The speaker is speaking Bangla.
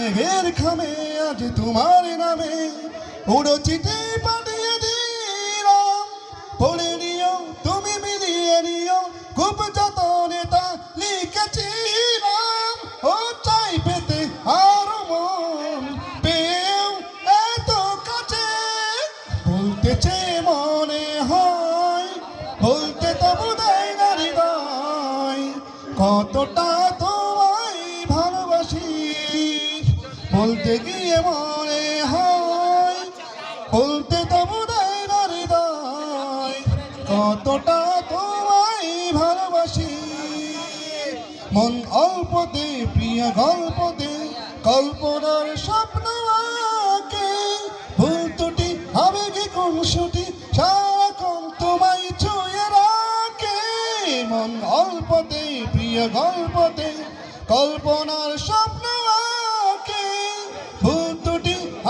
মেঘের খামে আজ তোমার নামে উড়ো চিঠি পাঠিয়ে দিলাম, পড়ে নিও তুমি মিলিয়ে নিও, খুব যতনে তা লিখেছিলাম। ও চাই পেতে আরো মন পেয়েও এত কাছে, বলতেছে মনে হয়, বলতে তবু দেয় না হৃদয়, কতটা তোমায় ভালোবাসি। বলতে গিয়ে মনে হয়, বলতে তবু দেয় না হৃদয়, কতটা তোমায় ভালোবাসি। মন অল্পতে প্রিয় গল্পতে কল্পনার স্বপ্ন আঁকে, ভুল ত্রুটি আবেগে কোন সুটি সারাক্ষণ তোমায় ছুঁয়ে রাখে। মন অল্পতে প্রিয় গল্পতে কল্পনার